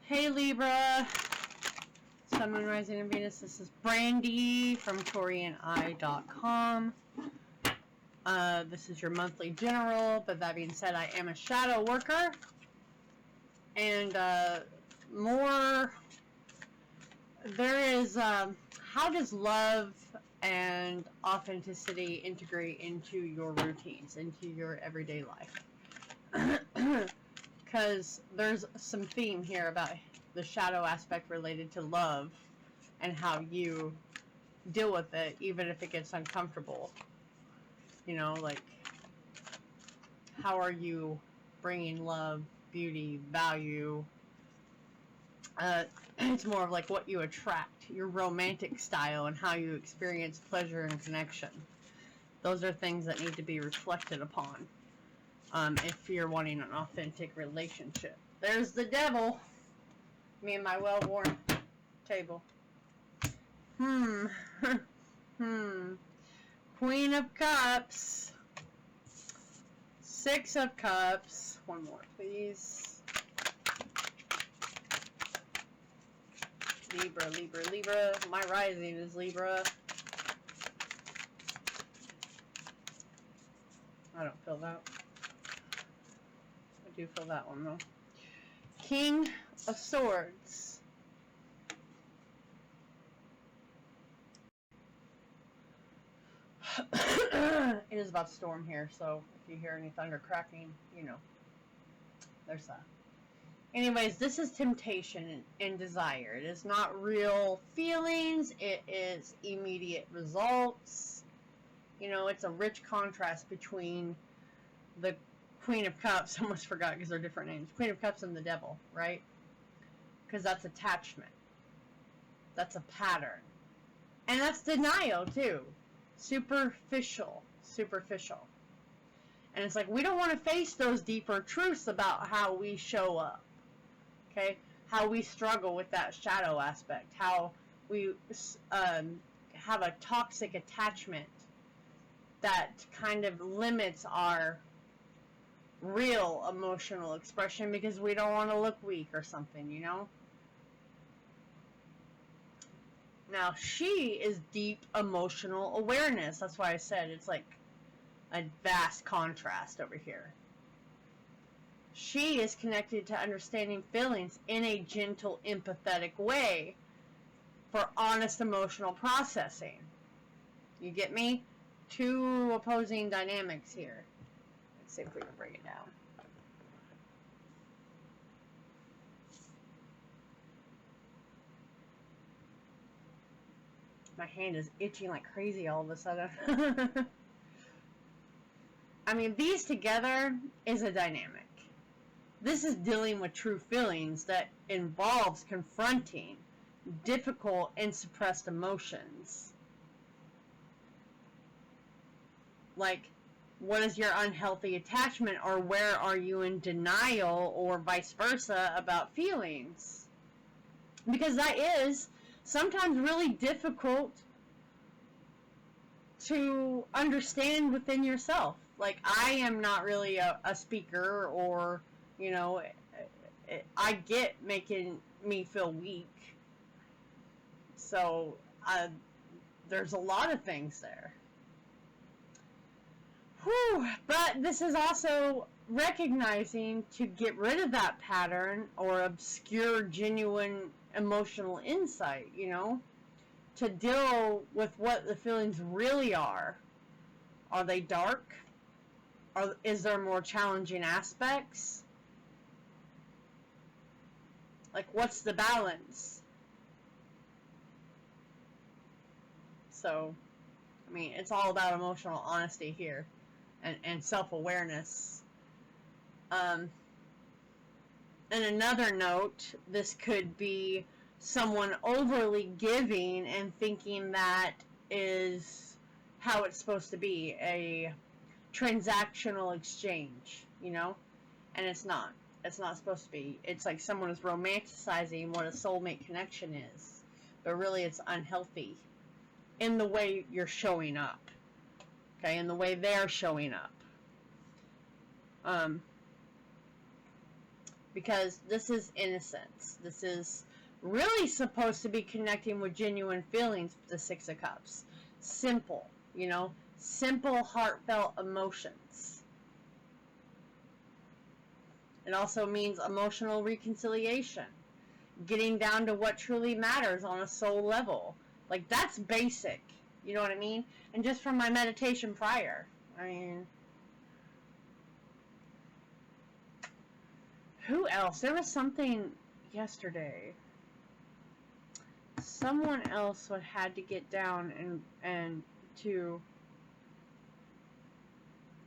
Hey Libra, Sun, Moon, Rising, and Venus. This is Brandy from Taurean.com. This is your monthly general, but that being said, I am a shadow worker. And there is, how does love and authenticity integrate into your routines, into your everyday life? Because there's some theme here about the shadow aspect related to love and how you deal with it, even if it gets uncomfortable. You know, like, how are you bringing love, beauty, value? It's more of like what you attract, your romantic style, and how you experience pleasure and connection. Those are things that need to be reflected upon if you're wanting an authentic relationship. There's the devil. Me and my well-worn table. Queen of Cups. Six of Cups. One more, please. Libra, Libra, Libra. My rising is Libra. I don't feel that. I do feel that one, though. King of Swords. It is about to storm here, so if you hear any thunder cracking, you know, there's that. Anyways, this is temptation and desire. It is not real feelings. It is immediate results. You know, it's a rich contrast between the Queen of Cups. I almost forgot because they're different names. Queen of Cups and the Devil, right? Because that's attachment. That's a pattern. And that's denial, too. Superficial. And it's like, we don't want to face those deeper truths about how we show up. Okay? How we struggle with that shadow aspect. How we have a toxic attachment that kind of limits our real emotional expression because we don't want to look weak or something, you know? Now, she is deep emotional awareness. That's why I said it's like a vast contrast over here. She is connected to understanding feelings in a gentle, empathetic way for honest emotional processing. You get me? Two opposing dynamics here. Let's see if we can break it down. My hand is itching like crazy all of a sudden. I mean, these together is a dynamic. This is dealing with true feelings that involves confronting difficult and suppressed emotions. Like, what is your unhealthy attachment, or where are you in denial, or vice versa about feelings? Because that is sometimes really difficult to understand within yourself. Like, I am not really a speaker, or, you know, I get making me feel weak. So, there's a lot of things there. Whew, but this is also recognizing to get rid of that pattern or obscure genuine emotional insight, you know, to deal with what the feelings really are. Are they dark? Is there more challenging aspects? Like, what's the balance? So, I mean, it's all about emotional honesty here and self-awareness. And another note, this could be someone overly giving and thinking that is how it's supposed to be, a transactional exchange, you know? And it's not. It's not supposed to be. It's like someone is romanticizing what a soulmate connection is. But really it's unhealthy in the way you're showing up. Okay? In the way they're showing up. because this is innocence. This is really supposed to be connecting with genuine feelings with the Six of Cups. Simple, you know, simple, heartfelt emotions. It also means emotional reconciliation, getting down to what truly matters on a soul level. Like, that's basic, you know what I mean? And just from my meditation prior, I mean, who else? There was something yesterday. Someone else had to get down and to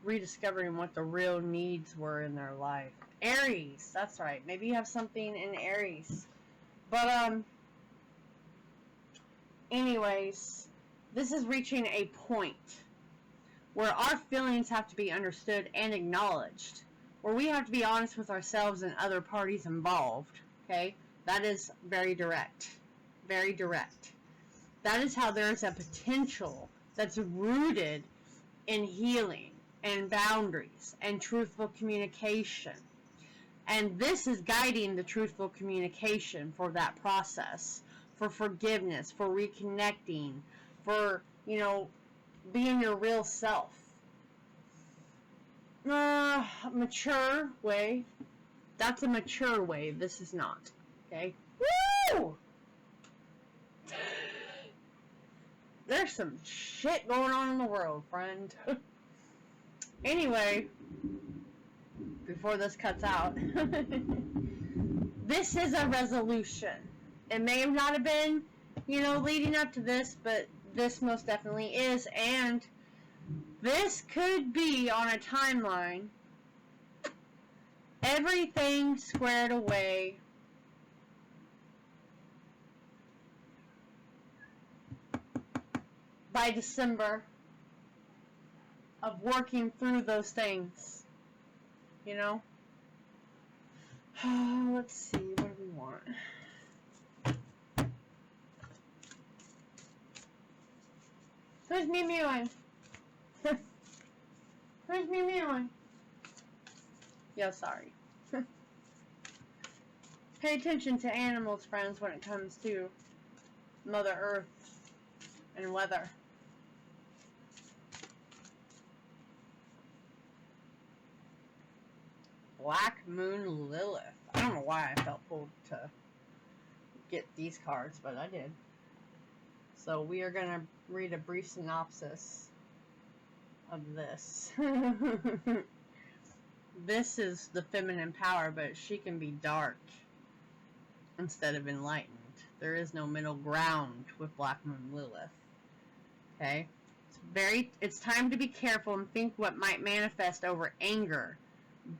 rediscovering what the real needs were in their life. Aries, that's right. Maybe you have something in Aries. But, anyways, this is reaching a point where our feelings have to be understood and acknowledged, where we have to be honest with ourselves and other parties involved, okay? That is very direct. Very direct. That is how there's a potential that's rooted in healing and boundaries and truthful communication. And this is guiding the truthful communication for that process, for forgiveness, for reconnecting, for, you know, being your real self. Mature way. That's a mature way. This is not. Okay? Woo! There's some shit going on in the world, friend. Anyway, before this cuts out, this is a resolution. It may not have been, you know, leading up to this, but this most definitely is, and this could be on a timeline. Everything squared away. By December of working through those things, you know. Let's see, what do we want? Who's me mewing? Who's me mewing? Yeah, sorry. Pay attention to animals, friends, when it comes to Mother Earth and weather. Black Moon Lilith. I don't know why I felt pulled to get these cards, but I did. So we are going to read a brief synopsis of this. This is the feminine power, but she can be dark instead of enlightened. There is no middle ground with Black Moon Lilith. Okay? It's time to be careful and think what might manifest over anger,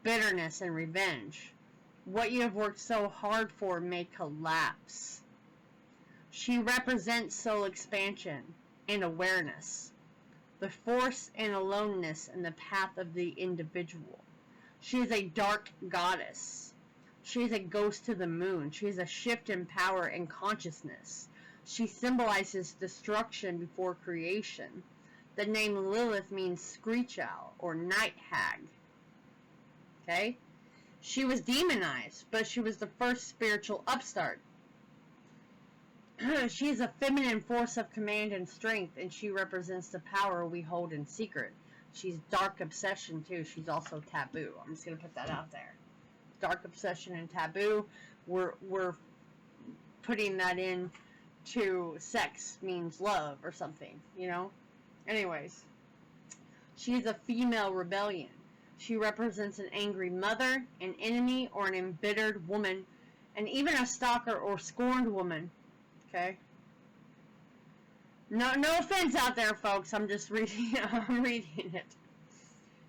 bitterness, and revenge. What you have worked so hard for may collapse. She represents soul expansion and awareness, the force and aloneness in the path of the individual. She is a dark goddess. She is a ghost to the moon. She is a shift in power and consciousness. She symbolizes destruction before creation. The name Lilith means screech owl or night hag. Okay? She was demonized, but she was the first spiritual upstart. She is a feminine force of command and strength, and she represents the power we hold in secret. She's dark obsession, too. She's also taboo. I'm just going to put that out there. Dark obsession and taboo. We're putting that in to sex means love or something, you know? Anyways. She's a female rebellion. She represents an angry mother, an enemy, or an embittered woman, and even a stalker or scorned woman. Okay? No offense out there, folks. I'm just reading. I'm reading it.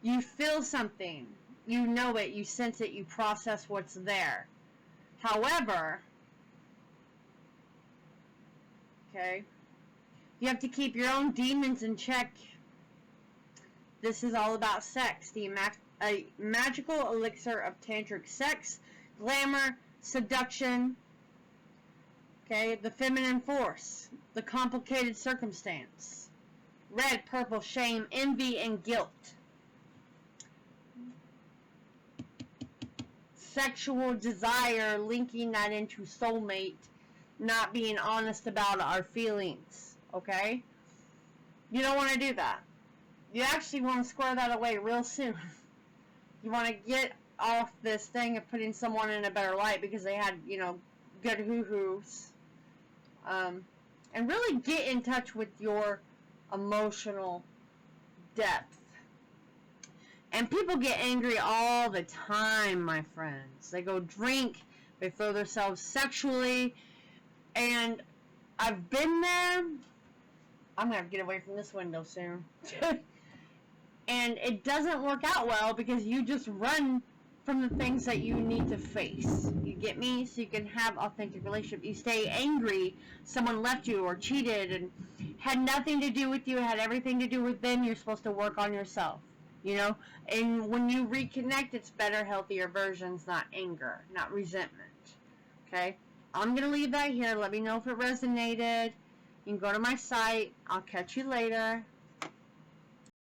You feel something. You know it. You sense it. You process what's there. However, okay, you have to keep your own demons in check. This is all about sex. A magical elixir of tantric sex, glamour, seduction. Okay, the feminine force, the complicated circumstance, red, purple, shame, envy, and guilt. sexual desire, linking that into soulmate, not being honest about our feelings, okay? You don't want to do that. You actually want to square that away real soon. You want to get off this thing of putting someone in a better light because they had, you know, good hoo-hoos. And really get in touch with your emotional depth. And people get angry all the time, my friends. They go drink, they throw themselves sexually, and I've been there. I'm going to have to get away from this window soon. And it doesn't work out well because you just run from the things that you need to face. You get me? So you can have authentic relationship. You stay angry, someone left you or cheated and had nothing to do with you, had everything to do with them. You're supposed to work on yourself, you know? And when you reconnect, it's better, healthier versions, not anger, not resentment. Okay? I'm going to leave that here. Let me know if it resonated. You can go to my site. I'll catch you later.